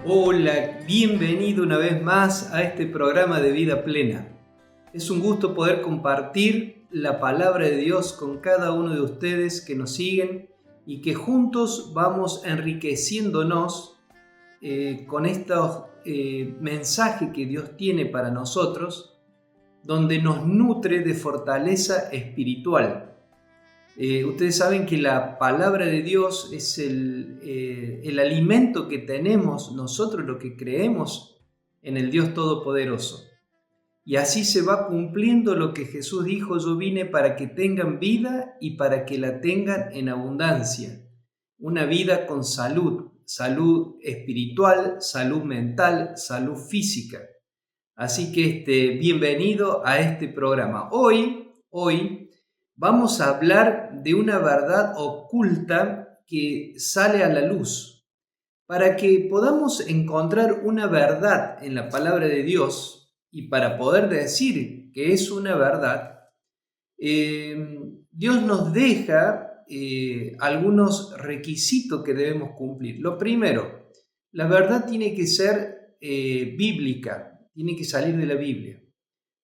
Hola, bienvenido una vez más a este programa de Vida Plena. Es un gusto poder compartir la palabra de Dios con cada uno de ustedes que nos siguen y que juntos vamos enriqueciéndonos con estos mensajes que Dios tiene para nosotros, donde nos nutre de fortaleza espiritual. Ustedes saben que la palabra de Dios es el alimento que tenemos nosotros, lo que creemos en el Dios Todopoderoso. Y así se va cumpliendo lo que Jesús dijo: yo vine para que tengan vida y para que la tengan en abundancia. Una vida con salud, salud espiritual, salud mental, salud física. Así que bienvenido a este programa. Hoy vamos a hablar de una verdad oculta que sale a la luz. Para que podamos encontrar una verdad en la palabra de Dios y para poder decir que es una verdad, Dios nos deja algunos requisitos que debemos cumplir. Lo primero, la verdad tiene que ser bíblica, tiene que salir de la Biblia,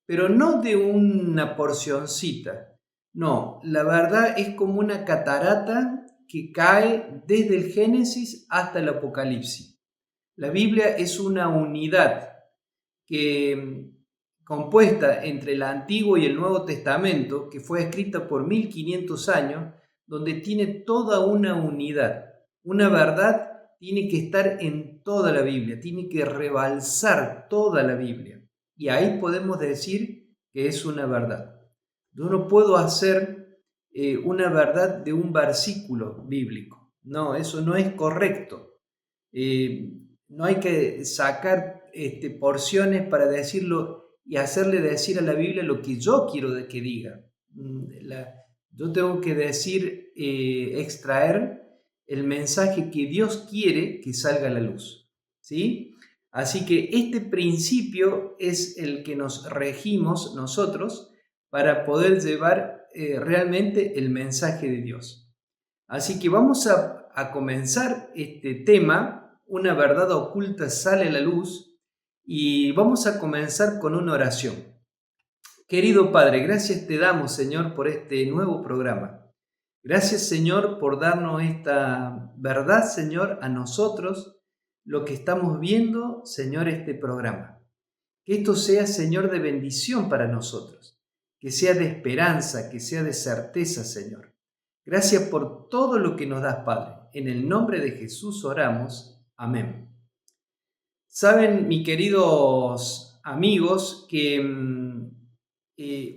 pero no de una porcioncita. No, la verdad es como una catarata que cae desde el Génesis hasta el Apocalipsis. La Biblia es una unidad que compuesta entre el Antiguo y el Nuevo Testamento, que fue escrita por 1500 años, donde tiene toda una unidad. Una verdad tiene que estar en toda la Biblia, tiene que rebalsar toda la Biblia. Y ahí podemos decir que es una verdad. Yo no puedo hacer una verdad de un versículo bíblico. No, eso no es correcto. No hay que sacar porciones para decirlo y hacerle decir a la Biblia lo que yo quiero que diga. Yo tengo que decir, extraer el mensaje que Dios quiere que salga a la luz, ¿sí? Así que este principio es el que nos regimos nosotros para poder llevar realmente el mensaje de Dios. Así que vamos a comenzar este tema: una verdad oculta sale a la luz, y vamos a comenzar con una oración. Querido Padre, gracias te damos, Señor, por este nuevo programa. Gracias, Señor, por darnos esta verdad, Señor, a nosotros, lo que estamos viendo, Señor, este programa. Que esto sea, Señor, de bendición para nosotros, que sea de esperanza, que sea de certeza, Señor. Gracias por todo lo que nos das, Padre. En el nombre de Jesús oramos. Amén. Saben, mis queridos amigos, que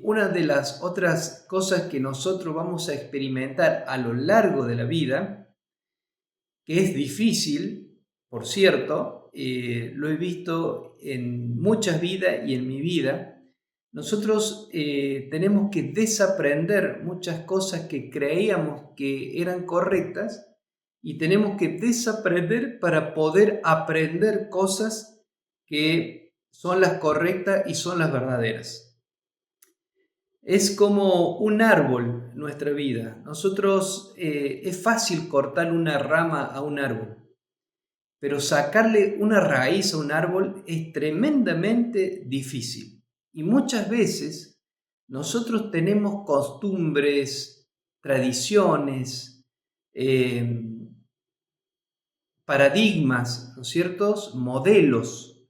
una de las otras cosas que nosotros vamos a experimentar a lo largo de la vida, que es difícil, por cierto, lo he visto en muchas vidas y en mi vida. Nosotros tenemos que desaprender muchas cosas que creíamos que eran correctas, y tenemos que desaprender para poder aprender cosas que son las correctas y son las verdaderas. Es como un árbol nuestra vida. Nosotros es fácil cortar una rama a un árbol, pero sacarle una raíz a un árbol es tremendamente difícil. Y muchas veces nosotros tenemos costumbres, tradiciones, paradigmas, ¿no es cierto?, modelos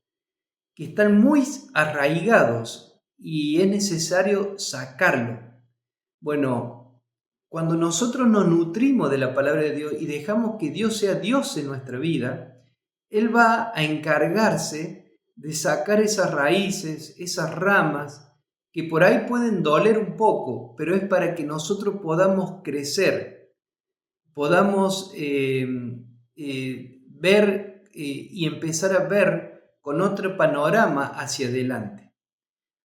que están muy arraigados y es necesario sacarlo. Bueno, cuando nosotros nos nutrimos de la palabra de Dios y dejamos que Dios sea Dios en nuestra vida, Él va a encargarse de sacar esas raíces, esas ramas, que por ahí pueden doler un poco, pero es para que nosotros podamos crecer, podamos ver y empezar a ver con otro panorama hacia adelante.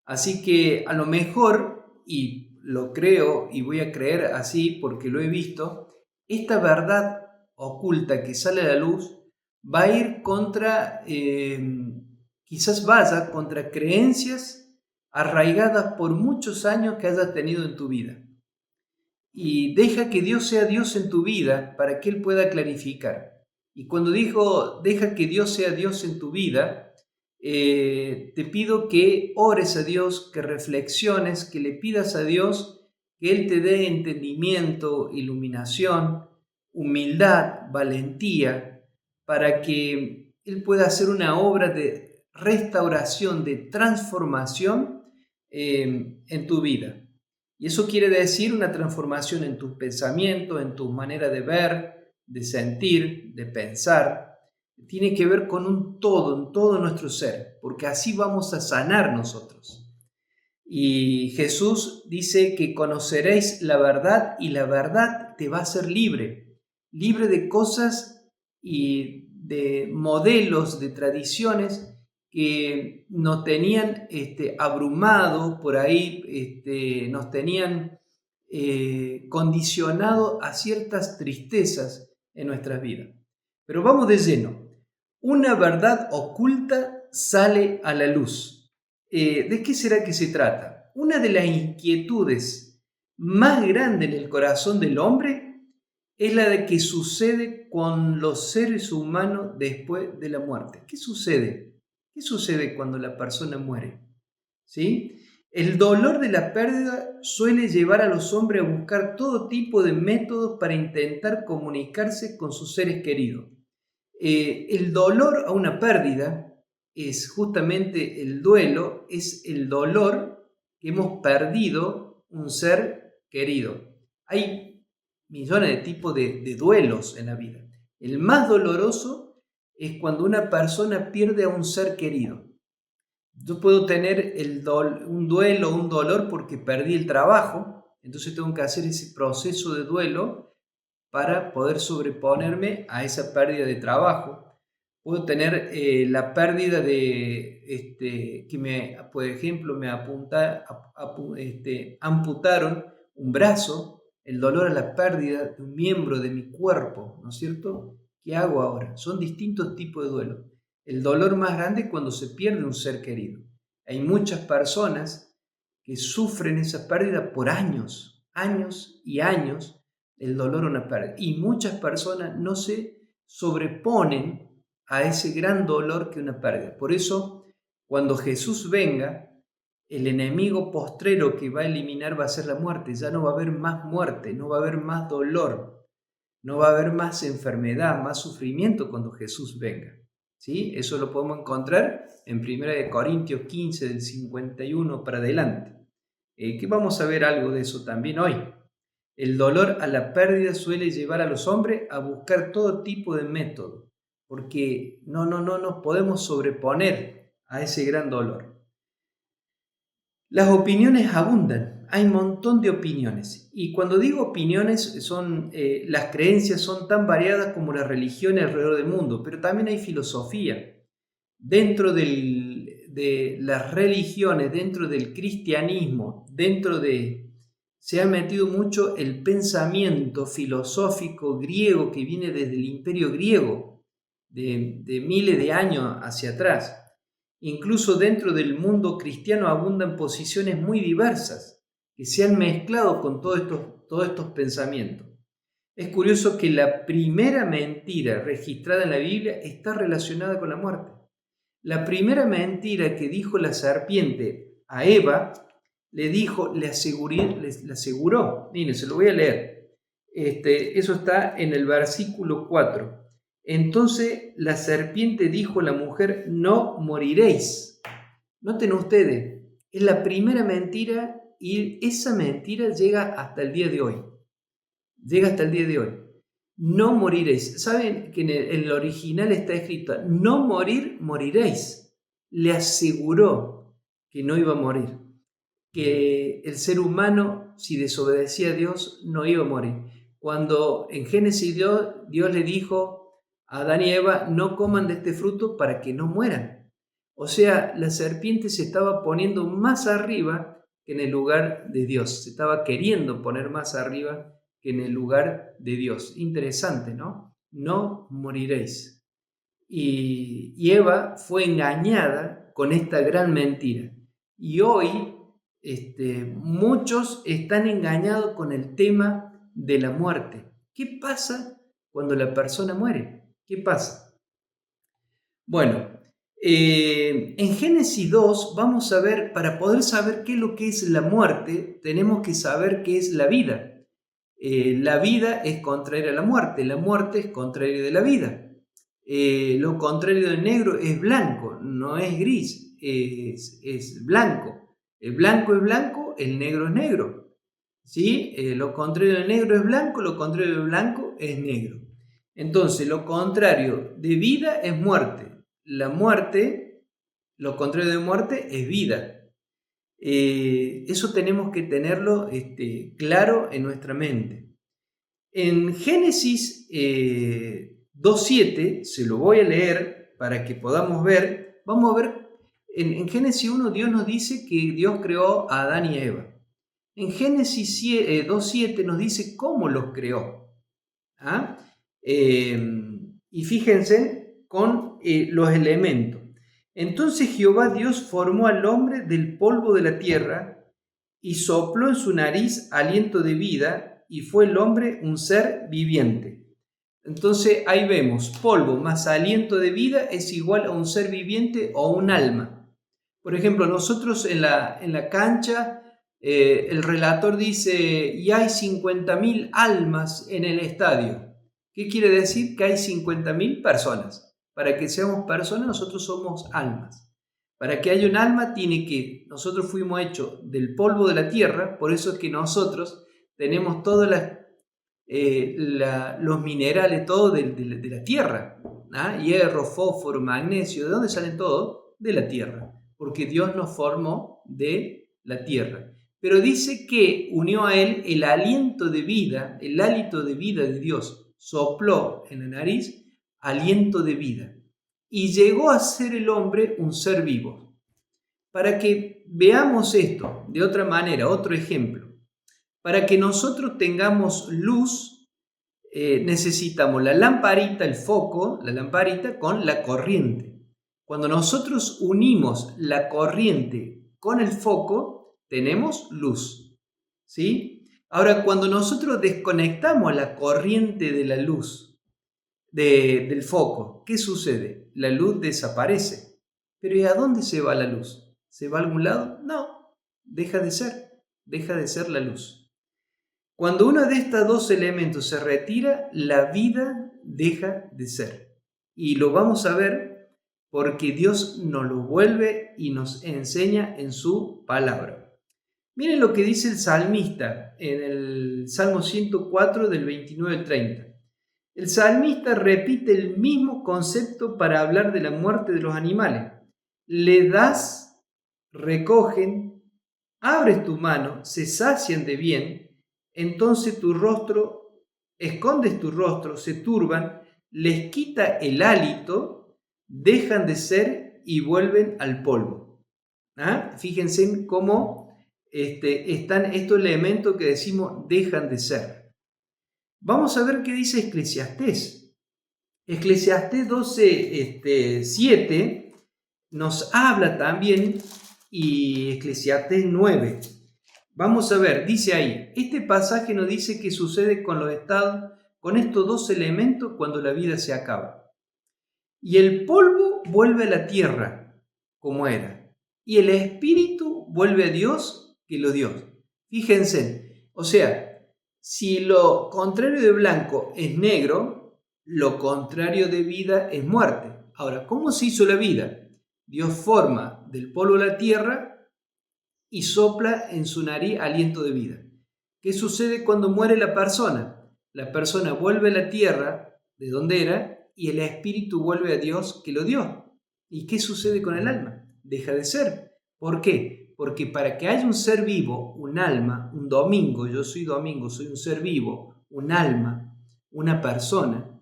Así que a lo mejor, y lo creo y voy a creer así porque lo he visto, esta verdad oculta que sale a la luz va a ir contra, quizás vaya contra creencias arraigadas por muchos años que hayas tenido en tu vida. Y deja que Dios sea Dios en tu vida para que Él pueda clarificar. Y cuando dijo, deja que Dios sea Dios en tu vida, te pido que ores a Dios, que reflexiones, que le pidas a Dios que Él te dé entendimiento, iluminación, humildad, valentía, para que Él pueda hacer una obra de restauración, de transformación en tu vida. Y eso quiere decir una transformación en tus pensamientos, en tu manera de ver, de sentir, de pensar. Tiene que ver con un todo, en todo nuestro ser, porque así vamos a sanar nosotros. Y Jesús dice que conoceréis la verdad y la verdad te va a hacer libre, libre de cosas y de modelos, de tradiciones que nos tenían abrumado por ahí, nos tenían condicionado a ciertas tristezas en nuestras vidas. Pero vamos de lleno. Una verdad oculta sale a la luz. ¿De qué será que se trata? Una de las inquietudes más grandes en el corazón del hombre es la de que sucede con los seres humanos después de la muerte. ¿Qué sucede? ¿Qué sucede cuando la persona muere? ¿Sí? El dolor de la pérdida suele llevar a los hombres a buscar todo tipo de métodos para intentar comunicarse con sus seres queridos. El dolor a una pérdida es justamente el duelo, es el dolor que hemos perdido un ser querido. Hay millones de tipos de duelos en la vida. El más doloroso es cuando una persona pierde a un ser querido. Yo puedo tener un duelo, un dolor porque perdí el trabajo, entonces tengo que hacer ese proceso de duelo para poder sobreponerme a esa pérdida de trabajo. Puedo tener la pérdida de, por ejemplo, me amputaron un brazo, el dolor a la pérdida de un miembro de mi cuerpo, ¿no es cierto? ¿Qué hago ahora? Son distintos tipos de duelo. El dolor más grande es cuando se pierde un ser querido. Hay muchas personas que sufren esa pérdida por años, años y años, el dolor a una pérdida. Y muchas personas no se sobreponen a ese gran dolor que una pérdida. Por eso, cuando Jesús venga, el enemigo postrero que va a eliminar va a ser la muerte. Ya no va a haber más muerte, no va a haber más dolor, no va a haber más enfermedad, más sufrimiento cuando Jesús venga. ¿Sí? Eso lo podemos encontrar en 1 Corintios 15, del 51 para adelante. Que vamos a ver algo de eso también hoy. El dolor a la pérdida suele llevar a los hombres a buscar todo tipo de método, porque no nos podemos sobreponer a ese gran dolor. Las opiniones abundan, hay un montón de opiniones, y cuando digo opiniones son las creencias son tan variadas como las religiones alrededor del mundo, pero también hay filosofía. Dentro de las religiones, dentro del cristianismo, se ha metido mucho el pensamiento filosófico griego que viene desde el imperio griego, de miles de años hacia atrás. Incluso dentro del mundo cristiano abundan posiciones muy diversas que se han mezclado con todos estos pensamientos. Es curioso que la primera mentira registrada en la Biblia está relacionada con la muerte. La primera mentira que dijo la serpiente a Eva, le aseguró. Miren, se lo voy a leer. Eso está en el versículo 4. Entonces la serpiente dijo a la mujer, no moriréis. Noten ustedes, es la primera mentira y esa mentira llega hasta el día de hoy. Llega hasta el día de hoy. No moriréis. ¿Saben que en el original está escrito, no morir, moriréis? Le aseguró que no iba a morir, que el ser humano, si desobedecía a Dios, no iba a morir. Cuando en Génesis Dios le dijo a Adán y Eva, no coman de este fruto para que no mueran. O sea, la serpiente se estaba poniendo más arriba que en el lugar de Dios. Se estaba queriendo poner más arriba que en el lugar de Dios. Interesante, ¿no? No moriréis. Y Eva fue engañada con esta gran mentira. Y hoy muchos están engañados con el tema de la muerte. ¿Qué pasa cuando la persona muere? ¿Qué pasa? Bueno, en Génesis 2 vamos a ver, para poder saber qué es lo que es la muerte, tenemos que saber qué es la vida. La vida es contraria a la muerte es contraria de la vida. Lo contrario del negro es blanco, no es gris, es blanco. El blanco es blanco, el negro es negro. ¿Sí? Lo contrario del negro es blanco, lo contrario del blanco es negro. Entonces, lo contrario de vida es muerte. La muerte, lo contrario de muerte es vida. Eso tenemos que tenerlo claro en nuestra mente. En Génesis 2.7, se lo voy a leer para que podamos ver, vamos a ver, en Génesis 1 Dios nos dice que Dios creó a Adán y Eva. En Génesis 2.7 nos dice cómo los creó. ¿Ah? Y fíjense con los elementos. Entonces Jehová Dios formó al hombre del polvo de la tierra y sopló en su nariz aliento de vida y fue el hombre un ser viviente. Entonces ahí vemos, polvo más aliento de vida es igual a un ser viviente o un alma. Por ejemplo, nosotros en la cancha, el relator dice, y hay 50.000 almas en el estadio. ¿Qué quiere decir? Que hay 50.000 personas. Para que seamos personas, nosotros somos almas. Para que haya un alma, nosotros fuimos hechos del polvo de la tierra, por eso es que nosotros tenemos todos los minerales, todo de la tierra. ¿Ah? Hierro, fósforo, magnesio, ¿de dónde salen todos? De la tierra, porque Dios nos formó de la tierra. Pero dice que unió a él el aliento de vida, el hálito de vida de Dios, sopló en la nariz aliento de vida. Y llegó a ser el hombre un ser vivo. Para que veamos esto de otra manera, otro ejemplo. Para que nosotros tengamos luz, necesitamos la lamparita, el foco, la lamparita con la corriente. Cuando nosotros unimos la corriente con el foco, tenemos luz. ¿Sí? Ahora, cuando nosotros desconectamos la corriente de la luz, del foco, ¿qué sucede? La luz desaparece. Pero ¿y a dónde se va la luz? ¿Se va a algún lado? No, deja de ser la luz. Cuando uno de estos dos elementos se retira, la vida deja de ser. Y lo vamos a ver porque Dios nos lo vuelve y nos enseña en su palabra. Miren lo que dice el salmista en el Salmo 104 del 29 al 30. El salmista repite el mismo concepto para hablar de la muerte de los animales. Le das, recogen, abres tu mano, se sacian de bien, entonces escondes tu rostro, se turban, les quita el hálito, dejan de ser y vuelven al polvo. ¿Ah? Fíjense cómo están estos elementos que decimos dejan de ser. Vamos a ver qué dice Eclesiastés. Eclesiastés 12, 7 nos habla también, y Eclesiastés 9. Vamos a ver, dice ahí, este pasaje nos dice qué sucede con los estados, con estos dos elementos cuando la vida se acaba. Y el polvo vuelve a la tierra como era, y el espíritu vuelve a Dios que lo dio. Fíjense, o sea, si lo contrario de blanco es negro, lo contrario de vida es muerte. Ahora, ¿cómo se hizo la vida? Dios forma del polvo la tierra y sopla en su nariz aliento de vida. ¿Qué sucede cuando muere la persona? La persona vuelve a la tierra de donde era y el espíritu vuelve a Dios que lo dio. ¿Y qué sucede con el alma? Deja de ser. ¿Por qué? Porque para que haya un ser vivo, un alma, un domingo, yo soy domingo, soy un ser vivo, un alma, una persona,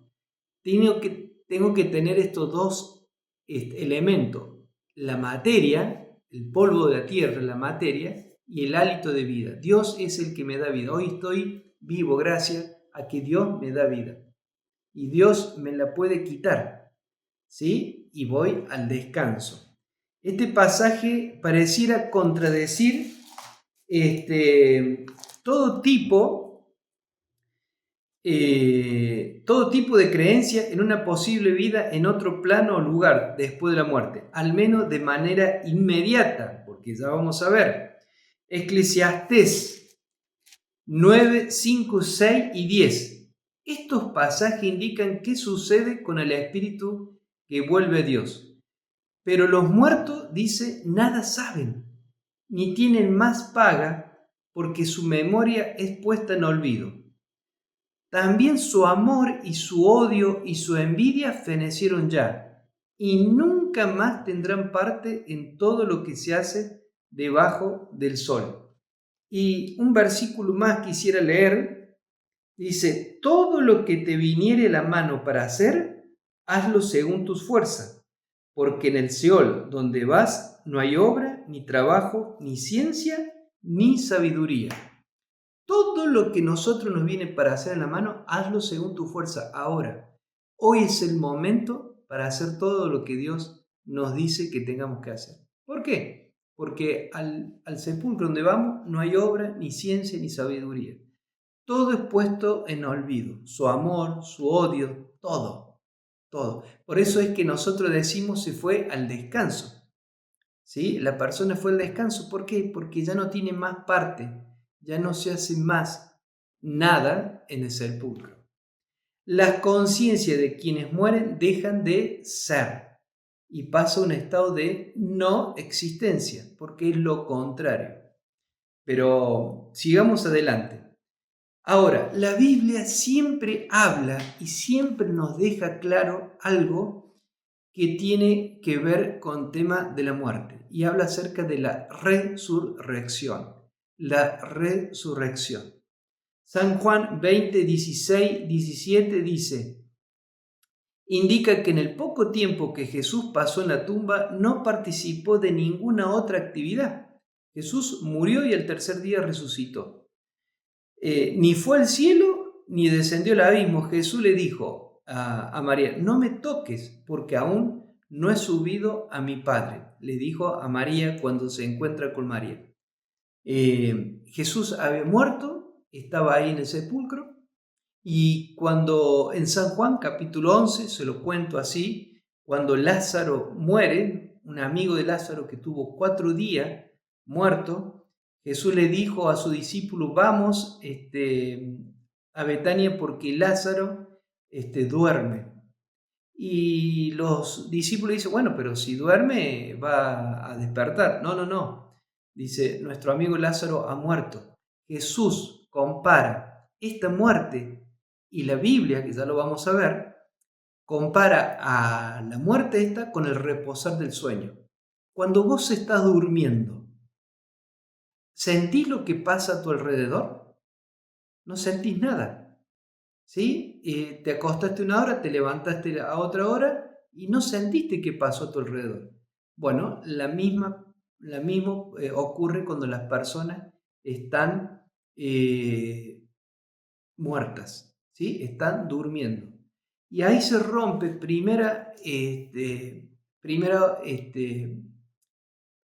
tengo que tener estos dos elementos, la materia, el polvo de la tierra, la materia, y el hálito de vida. Dios es el que me da vida. Hoy estoy vivo gracias a que Dios me da vida. Y Dios me la puede quitar, ¿sí? Y voy al descanso. Este pasaje pareciera contradecir todo tipo todo tipo de creencia en una posible vida en otro plano o lugar después de la muerte, al menos de manera inmediata, porque ya vamos a ver. Eclesiastés 9, 5, 6 y 10. Estos pasajes indican qué sucede con el espíritu que vuelve a Dios. Pero los muertos, dice, nada saben, ni tienen más paga, porque su memoria es puesta en olvido. También su amor y su odio y su envidia fenecieron ya, y nunca más tendrán parte en todo lo que se hace debajo del sol. Y un versículo más quisiera leer, dice, todo lo que te viniere la mano para hacer, hazlo según tus fuerzas, porque en el Seol donde vas no hay obra, ni trabajo, ni ciencia, ni sabiduría. Todo lo que nosotros nos viene para hacer en la mano, hazlo según tu fuerza. Ahora, hoy es el momento para hacer todo lo que Dios nos dice que tengamos que hacer. ¿Por qué? Porque al sepulcro donde vamos no hay obra, ni ciencia, ni sabiduría. Todo es puesto en olvido. Su amor, su odio, todo. Todo. Por eso es que nosotros decimos se fue al descanso. ¿Sí? La persona fue al descanso. ¿Por qué? Porque ya no tiene más parte, ya no se hace más nada en el sepulcro. Las conciencias de quienes mueren dejan de ser y pasa a un estado de no existencia, porque es lo contrario. Pero sigamos adelante. Ahora, la Biblia siempre habla y siempre nos deja claro algo que tiene que ver con tema de la muerte y habla acerca de la resurrección. La resurrección. San Juan 20, 16, 17 dice, indica que en el poco tiempo que Jesús pasó en la tumba no participó de ninguna otra actividad. Jesús murió y el tercer día resucitó. Ni fue al cielo ni descendió al abismo. Jesús le dijo a María, no me toques porque aún no he subido a mi Padre. Le dijo a María cuando se encuentra con María. Jesús había muerto, estaba ahí en el sepulcro y cuando en San Juan capítulo 11, se lo cuento así, cuando Lázaro muere, un amigo de Lázaro que tuvo 4 días muerto, Jesús le dijo a su discípulo, vamos a Betania porque Lázaro duerme. Y los discípulos dicen, bueno, pero si duerme va a despertar. No, no, no. Dice, nuestro amigo Lázaro ha muerto. Jesús compara esta muerte y la Biblia, que ya lo vamos a ver, compara a la muerte esta con el reposar del sueño. Cuando vos estás durmiendo, ¿sentís lo que pasa a tu alrededor? No sentís nada, ¿sí? Te acostaste una hora, te levantaste a otra hora y no sentiste qué pasó a tu alrededor. Bueno, la misma ocurre cuando las personas están muertas, ¿sí? Están durmiendo. Y ahí se rompe primera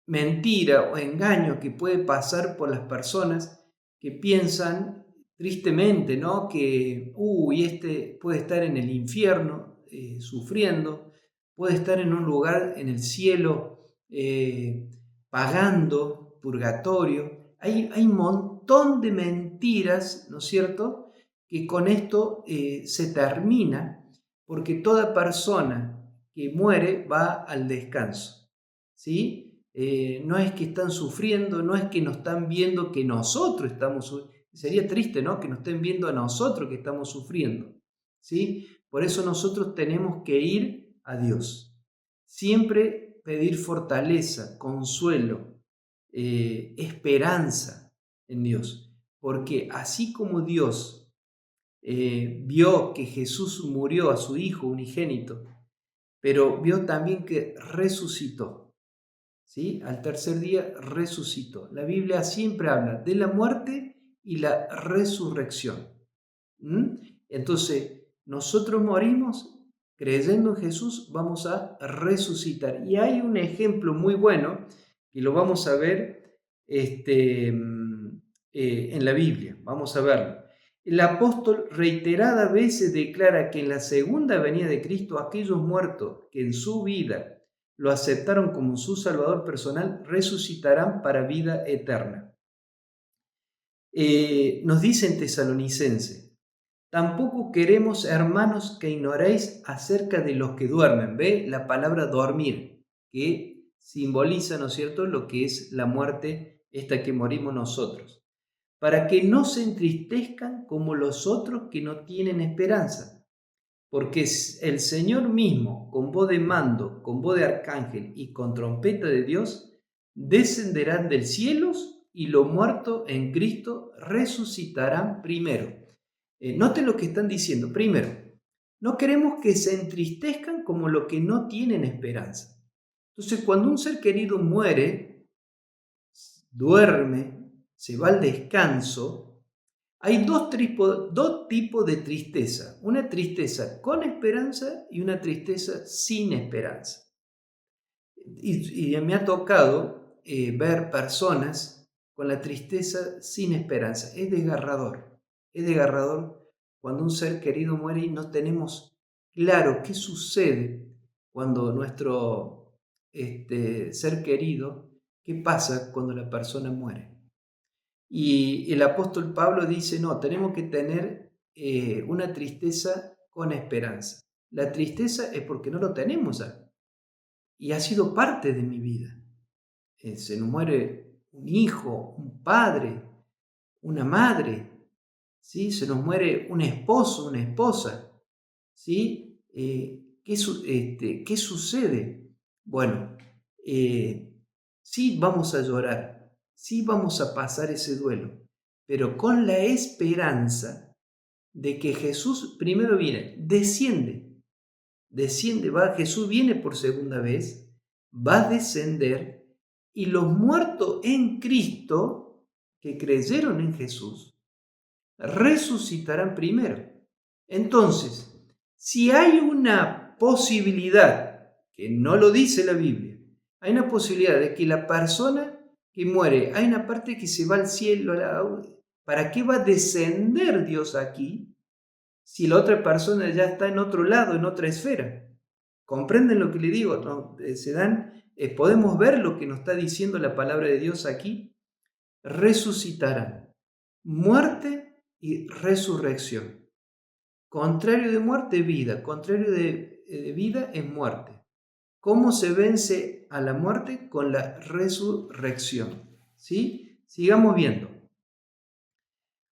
mentira o engaño que puede pasar por las personas que piensan tristemente, ¿no? Que, puede estar en el infierno sufriendo, puede estar en un lugar en el cielo pagando, purgatorio. Hay un montón de mentiras, ¿no es cierto?, que con esto se termina, porque toda persona que muere va al descanso, ¿sí? No es que están sufriendo, no es que nos están viendo que nosotros estamos sufriendo. Sería triste, ¿no?, que nos estén viendo a nosotros que estamos sufriendo, ¿sí? Por eso nosotros tenemos que ir a Dios. Siempre pedir fortaleza, consuelo, esperanza en Dios. Porque así como Dios vio que Jesús murió a su Hijo unigénito, pero vio también que resucitó. ¿Sí? Al tercer día resucitó. La Biblia siempre habla de la muerte y la resurrección. Entonces, nosotros morimos creyendo en Jesús, vamos a resucitar. Y hay un ejemplo muy bueno que lo vamos a ver en la Biblia. Vamos a verlo. El apóstol reiteradas veces declara que en la segunda venida de Cristo aquellos muertos que en su vida lo aceptaron como su Salvador personal resucitarán para vida eterna. Nos dice en Tesalonicense: tampoco queremos, hermanos, que ignoréis acerca de los que duermen. Ve la palabra dormir, que simboliza, ¿no es cierto?, lo que es la muerte, esta que morimos nosotros, para que no se entristezcan como los otros que no tienen esperanza. Porque el Señor mismo, con voz de mando, con voz de arcángel y con trompeta de Dios, descenderán del cielo y los muertos en Cristo resucitarán primero. Note lo que están diciendo. Primero, no queremos que se entristezcan como los que no tienen esperanza. Entonces, cuando un ser querido muere, duerme, se va al descanso, hay dos tipos de tristeza. Una tristeza con esperanza y una tristeza sin esperanza. Y me ha tocado ver personas con la tristeza sin esperanza. Es desgarrador. Es desgarrador cuando un ser querido muere y no tenemos claro qué sucede cuando nuestro ser querido, qué pasa cuando la persona muere. Y el apóstol Pablo dice, no, tenemos que tener una tristeza con esperanza. La tristeza es porque no lo tenemos ya, y ha sido parte de mi vida. Se nos muere un hijo, un padre, una madre, ¿sí? Se nos muere un esposo, una esposa, ¿sí? ¿Qué sucede? Bueno, sí vamos a llorar, sí vamos a pasar ese duelo, pero con la esperanza de que Jesús primero viene, desciende, Jesús viene por segunda vez, va a descender, y los muertos en Cristo, que creyeron en Jesús, resucitarán primero. Entonces, si hay una posibilidad, que no lo dice la Biblia, hay una posibilidad de que la persona que muere, hay una parte que se va al cielo, ¿para qué va a descender Dios aquí si la otra persona ya está en otro lado, en otra esfera? ¿Comprenden lo que le digo? ¿No? Podemos ver lo que nos está diciendo la palabra de Dios aquí. Resucitarán. Muerte y resurrección. Contrario de muerte, vida. Contrario de vida es muerte. ¿Cómo se vence a la muerte? Con la resurrección. ¿Sí? Sigamos viendo.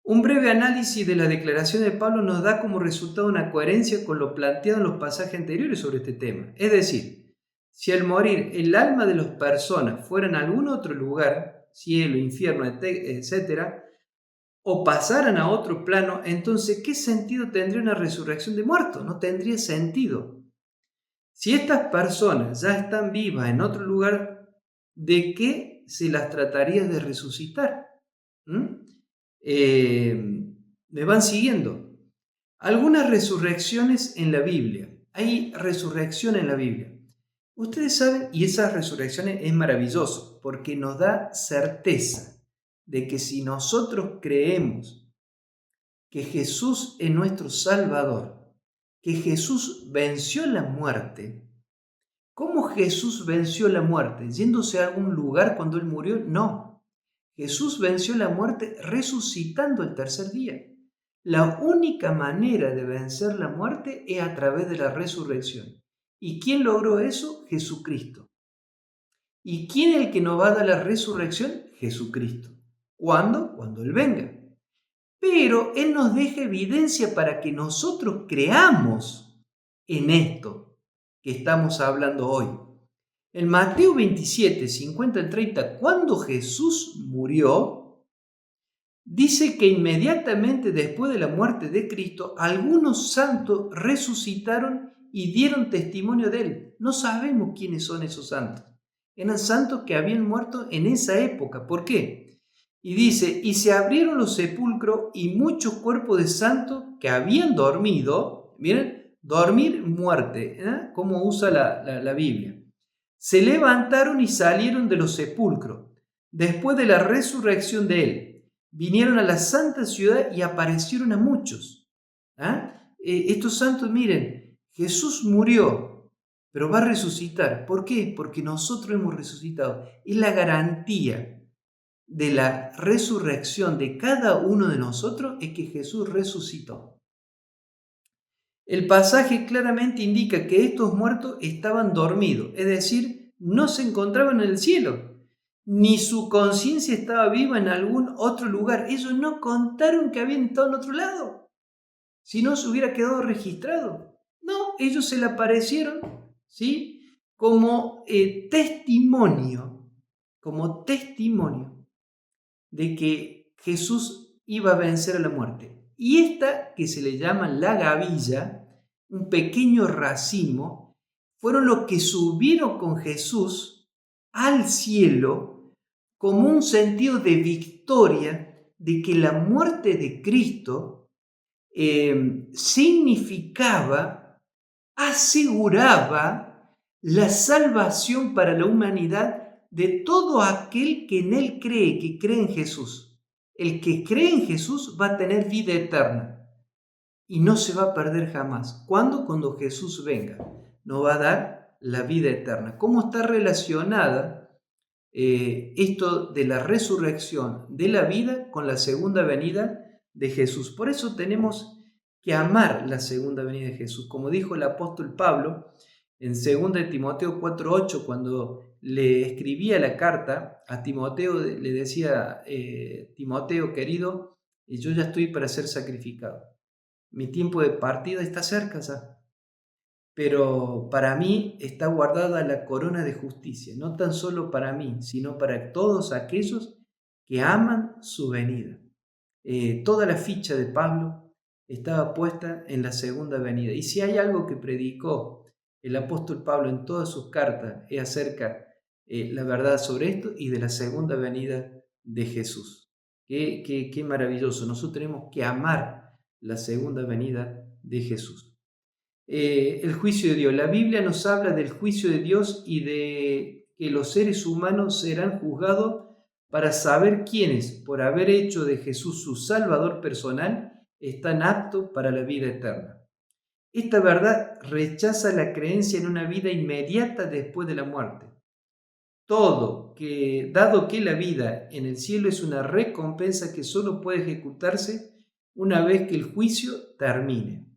Un breve análisis de la declaración de Pablo nos da como resultado una coherencia con lo planteado en los pasajes anteriores sobre este tema. Es decir, si al morir el alma de las personas fuera en algún otro lugar, cielo, infierno, etc., o pasaran a otro plano, entonces, ¿qué sentido tendría una resurrección de muertos? No tendría sentido. Si estas personas ya están vivas en otro lugar, ¿de qué se las trataría de resucitar? ¿Me van siguiendo? Algunas resurrecciones en la Biblia. Hay resurrección en la Biblia. Ustedes saben, y esas resurrecciones es maravilloso, porque nos da certeza de que si nosotros creemos que Jesús es nuestro Salvador, que Jesús venció la muerte. ¿Cómo Jesús venció la muerte? ¿Yéndose a algún lugar cuando Él murió? No. Jesús venció la muerte resucitando el tercer día. La única manera de vencer la muerte es a través de la resurrección. ¿Y quién logró eso? Jesucristo. ¿Y quién es el que nos va a dar la resurrección? Jesucristo. ¿Cuándo? Cuando Él venga. Pero Él nos deja evidencia para que nosotros creamos en esto que estamos hablando hoy. En Mateo 27, 50 al 30, cuando Jesús murió, dice que inmediatamente después de la muerte de Cristo, algunos santos resucitaron y dieron testimonio de Él. No sabemos quiénes son esos santos. Eran santos que habían muerto en esa época. ¿Por qué? Y dice, y se abrieron los sepulcros y muchos cuerpos de santos que habían dormido, miren, dormir, muerte, como usa la Biblia, se levantaron y salieron de los sepulcros después de la resurrección de Él, vinieron a la santa ciudad y aparecieron a muchos. Estos santos, miren, Jesús murió, pero va a resucitar. ¿Por qué? Porque nosotros hemos resucitado. Es la garantía de la resurrección de cada uno de nosotros, es que Jesús resucitó. El pasaje claramente indica que estos muertos estaban dormidos, es decir, no se encontraban en el cielo, ni su conciencia estaba viva en algún otro lugar. Ellos no contaron que habían estado en otro lado, si no se hubiera quedado registrado. No, ellos se le aparecieron, ¿sí? Como testimonio de que Jesús iba a vencer a la muerte. Y esta, que se le llama la gavilla, un pequeño racimo, fueron los que subieron con Jesús al cielo como un sentido de victoria, de que la muerte de Cristo significaba, aseguraba la salvación para la humanidad de todo aquel que en Él cree, que cree en Jesús. El que cree en Jesús va a tener vida eterna y no se va a perder jamás. ¿Cuándo? Cuando Jesús venga, nos va a dar la vida eterna. ¿Cómo está relacionada esto de la resurrección de la vida con la segunda venida de Jesús? Por eso tenemos que amar la segunda venida de Jesús. Como dijo el apóstol Pablo en 2 de Timoteo 4:8, cuando le escribía la carta a Timoteo, le decía, Timoteo querido, yo ya estoy para ser sacrificado. Mi tiempo de partida está cerca ya, pero para mí está guardada la corona de justicia, no tan solo para mí, sino para todos aquellos que aman su venida. Toda la ficha de Pablo estaba puesta en la segunda venida. Y si hay algo que predicó el apóstol Pablo en todas sus cartas, es acerca la verdad sobre esto y de la segunda venida de Jesús. Qué maravilloso. Nosotros tenemos que amar la segunda venida de Jesús. El juicio de Dios. La Biblia nos habla del juicio de Dios y de que los seres humanos serán juzgados para saber quiénes, por haber hecho de Jesús su Salvador personal, están aptos para la vida eterna. Esta verdad rechaza la creencia en una vida inmediata después de la muerte. Dado que la vida en el cielo es una recompensa que solo puede ejecutarse una vez que el juicio termine.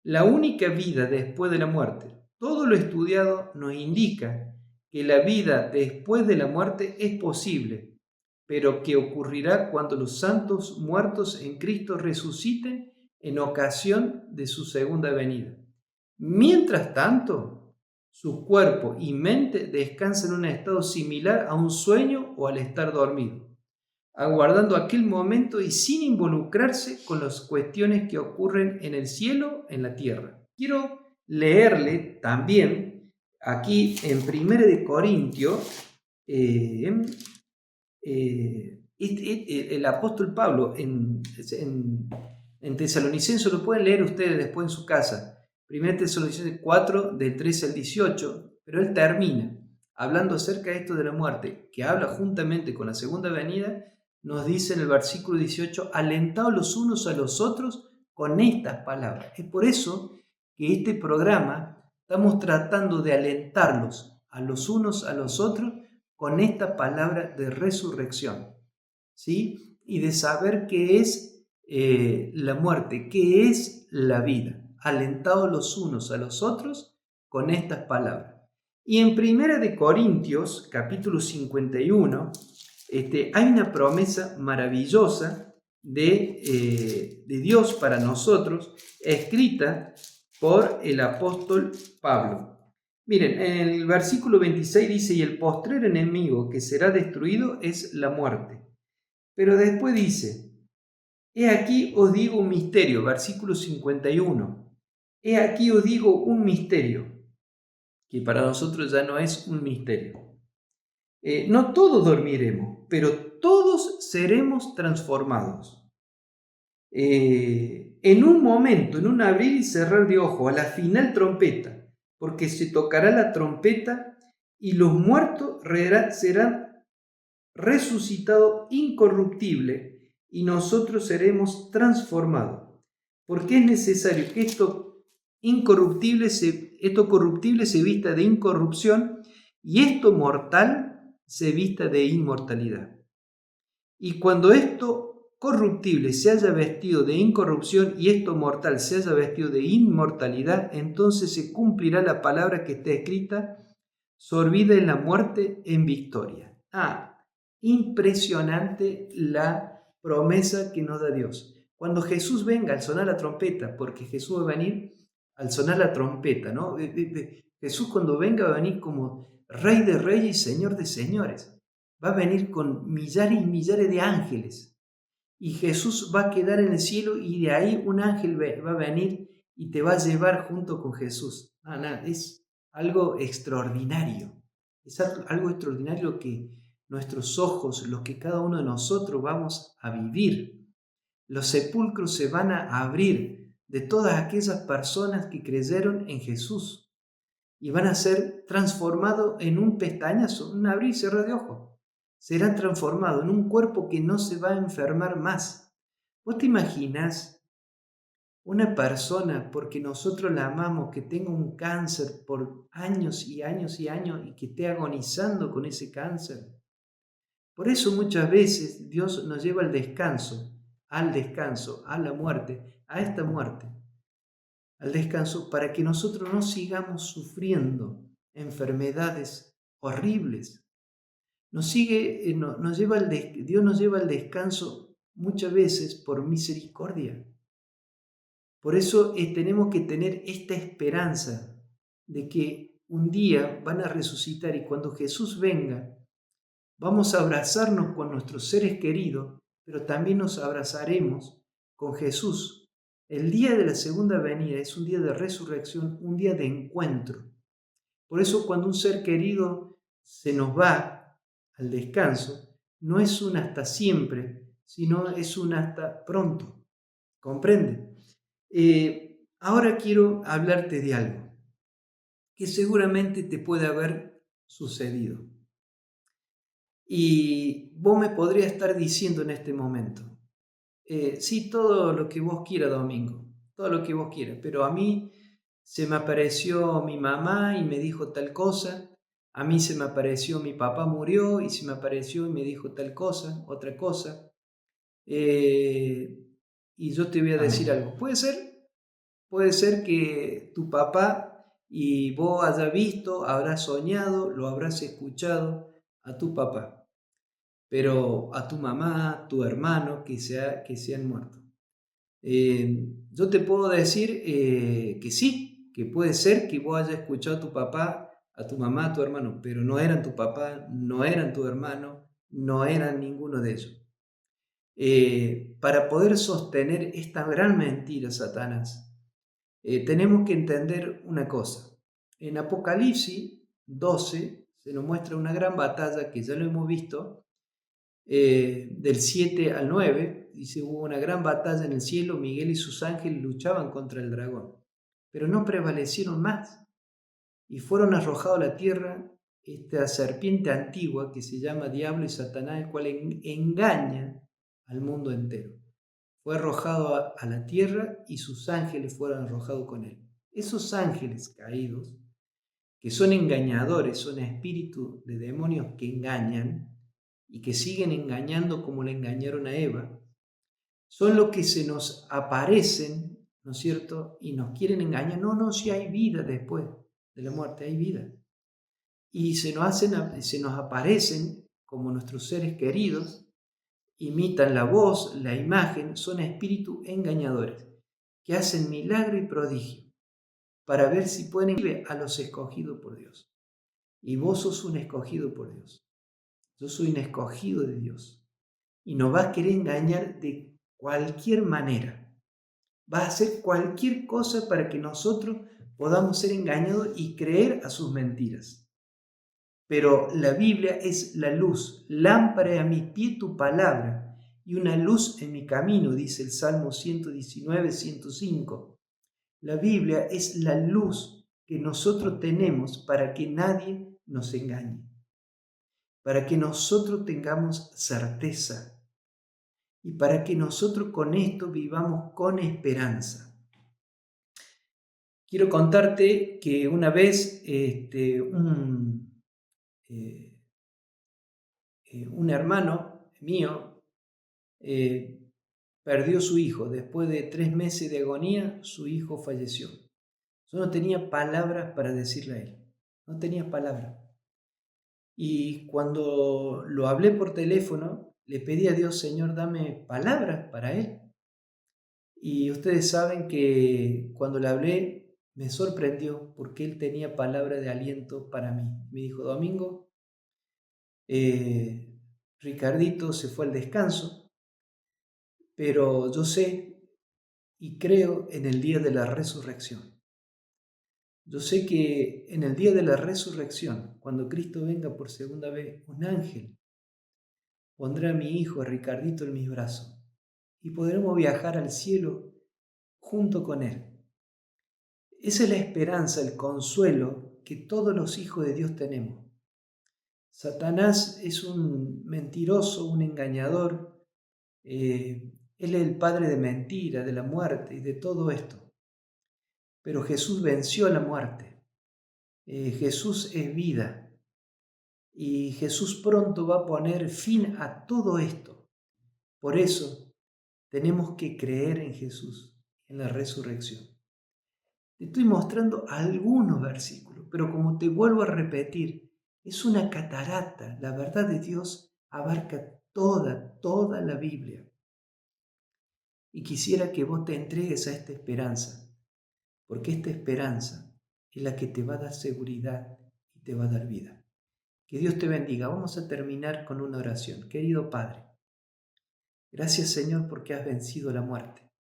La única vida después de la muerte. Todo lo estudiado nos indica que la vida después de la muerte es posible, pero que ocurrirá cuando los santos muertos en Cristo resuciten en ocasión de su segunda venida. Mientras tanto, su cuerpo y mente descansan en un estado similar a un sueño o al estar dormido, aguardando aquel momento y sin involucrarse con las cuestiones que ocurren en el cielo, en la tierra. Quiero leerle también aquí en 1 de Corintios, el apóstol Pablo en Tesalonicenses, lo pueden leer ustedes después en su casa, 1 Tesalonicenses 4, del 13 al 18, pero él termina hablando acerca de esto de la muerte, que habla juntamente con la segunda venida. Nos dice en el versículo 18, alentaos los unos a los otros con estas palabras. Es por eso que este programa estamos tratando de alentarlos a los unos a los otros con esta palabra de resurrección, ¿sí? Y de saber qué es la muerte, qué es la vida. Alentados los unos a los otros con estas palabras. Y en 1 de Corintios, capítulo 51, hay una promesa maravillosa de Dios para nosotros, escrita por el apóstol Pablo. Miren, en el versículo 26 dice, y el postrer enemigo que será destruido es la muerte. Pero después dice, he aquí os digo un misterio, versículo 51. He aquí os digo un misterio, que para nosotros ya no es un misterio. No todos dormiremos, pero todos seremos transformados. En un momento, en un abrir y cerrar de ojos, a la final trompeta, porque se tocará la trompeta y los muertos resucitado incorruptible y nosotros seremos transformados. Porque es necesario que esto corruptible se vista de incorrupción y esto mortal se vista de inmortalidad. Y cuando esto corruptible se haya vestido de incorrupción y esto mortal se haya vestido de inmortalidad, entonces se cumplirá la palabra que está escrita: sorbida en la muerte en victoria. Impresionante la promesa que nos da Dios. Cuando Jesús venga al sonar la trompeta, porque Jesús va a venir al sonar la trompeta, ¿no? Jesús cuando venga va a venir como Rey de Reyes y Señor de Señores. Va a venir con millares y millares de ángeles. Y Jesús va a quedar en el cielo y de ahí un ángel va a venir y te va a llevar junto con Jesús. Es algo extraordinario. Es algo extraordinario que nuestros ojos, los que cada uno de nosotros vamos a vivir. Los sepulcros se van a abrir de todas aquellas personas que creyeron en Jesús y van a ser transformados en un pestañazo, un abrir y cerrar de ojos. Serán transformados en un cuerpo que no se va a enfermar más. ¿Vos te imaginas una persona, porque nosotros la amamos, que tenga un cáncer por años y años y años y que esté agonizando con ese cáncer? Por eso muchas veces Dios nos lleva al descanso, a la muerte, a esta muerte, al descanso, para que nosotros no sigamos sufriendo enfermedades horribles. Dios nos lleva al descanso muchas veces por misericordia. Por eso tenemos que tener esta esperanza de que un día van a resucitar y cuando Jesús venga, vamos a abrazarnos con nuestros seres queridos, pero también nos abrazaremos con Jesús. El día de la segunda venida es un día de resurrección, un día de encuentro. Por eso cuando un ser querido se nos va al descanso, no es un hasta siempre, sino es un hasta pronto. ¿Comprende? Ahora quiero hablarte de algo que seguramente te puede haber sucedido. Y vos me podrías estar diciendo en este momento, sí, todo lo que vos quieras, Domingo, todo lo que vos quieras, pero a mí se me apareció mi mamá y me dijo tal cosa, a mí se me apareció mi papá murió y se me apareció y me dijo tal cosa, otra cosa, y yo te voy a decir algo. Puede ser que tu papá y vos hayas visto, habrás soñado, lo habrás escuchado a tu papá, pero a tu mamá, tu hermano que se han muerto. Yo te puedo decir que sí, que puede ser que vos hayas escuchado a tu papá, a tu mamá, a tu hermano, pero no eran tu papá, no eran tu hermano, no eran ninguno de ellos. Para poder sostener esta gran mentira, Satanás, tenemos que entender una cosa. En Apocalipsis 12 se nos muestra una gran batalla que ya lo hemos visto, del 7 al 9, dice: hubo una gran batalla en el cielo, Miguel y sus ángeles luchaban contra el dragón, pero no prevalecieron más, y fueron arrojados a la tierra esta serpiente antigua que se llama Diablo y Satanás, el cual engaña al mundo entero. Fue arrojado a la tierra y sus ángeles fueron arrojados con él. Esos ángeles caídos, que son engañadores, son espíritus de demonios que engañan y que siguen engañando como le engañaron a Eva, son los que se nos aparecen, ¿no es cierto? Y nos quieren engañar. No, si hay vida después de la muerte, hay vida. Y se nos aparecen como nuestros seres queridos, imitan la voz, la imagen, son espíritus engañadores que hacen milagro y prodigio para ver si pueden ir a los escogidos por Dios. Y vos sos un escogido por Dios. Yo soy un escogido de Dios. Y nos va a querer engañar de cualquier manera. Va a hacer cualquier cosa para que nosotros podamos ser engañados y creer a sus mentiras. Pero la Biblia es la luz, lámpara a mi pie tu palabra y una luz en mi camino, dice el Salmo 119, 105. La Biblia es la luz que nosotros tenemos para que nadie nos engañe. para que nosotros tengamos certeza y para que nosotros con esto vivamos con esperanza. Quiero contarte que una vez un hermano mío perdió su hijo. Después de 3 meses de agonía, su hijo falleció. Yo no tenía palabras para decirle a él. No tenía palabras. Y cuando lo hablé por teléfono, le pedí a Dios, Señor, dame palabras para él. Y ustedes saben que cuando le hablé, me sorprendió porque él tenía palabra de aliento para mí. Me dijo, Domingo, Ricardito se fue al descanso, pero yo sé y creo en el día de la resurrección. Yo sé que en el día de la resurrección, cuando Cristo venga por segunda vez, un ángel pondrá a mi hijo, a Ricardito, en mis brazos y podremos viajar al cielo junto con él. Esa es la esperanza, el consuelo que todos los hijos de Dios tenemos. Satanás es un mentiroso, un engañador. Él es el padre de mentira, de la muerte y de todo esto. Pero Jesús venció a la muerte. Jesús es vida. Y Jesús pronto va a poner fin a todo esto. Por eso tenemos que creer en Jesús, en la resurrección. Te estoy mostrando algunos versículos, pero como te vuelvo a repetir, es una catarata. La verdad de Dios abarca toda la Biblia. Y quisiera que vos te entregues a esta esperanza, porque esta esperanza es la que te va a dar seguridad y te va a dar vida. Que Dios te bendiga. Vamos a terminar con una oración. Querido Padre, gracias Señor porque has vencido la muerte.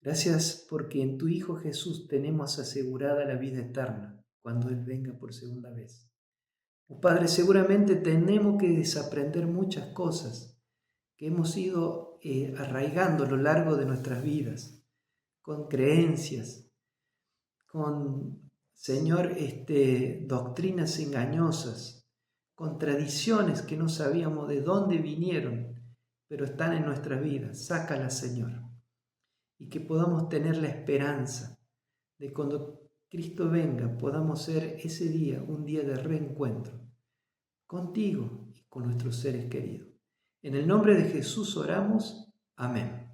Gracias porque en tu Hijo Jesús tenemos asegurada la vida eterna cuando Él venga por segunda vez. Oh Padre, seguramente tenemos que desaprender muchas cosas que hemos ido arraigando a lo largo de nuestras vidas, con creencias, con, Señor, doctrinas engañosas, con tradiciones que no sabíamos de dónde vinieron, pero están en nuestras vidas. Sácalas, Señor. Y que podamos tener la esperanza de cuando Cristo venga, podamos ser ese día un día de reencuentro contigo y con nuestros seres queridos. En el nombre de Jesús oramos. Amén.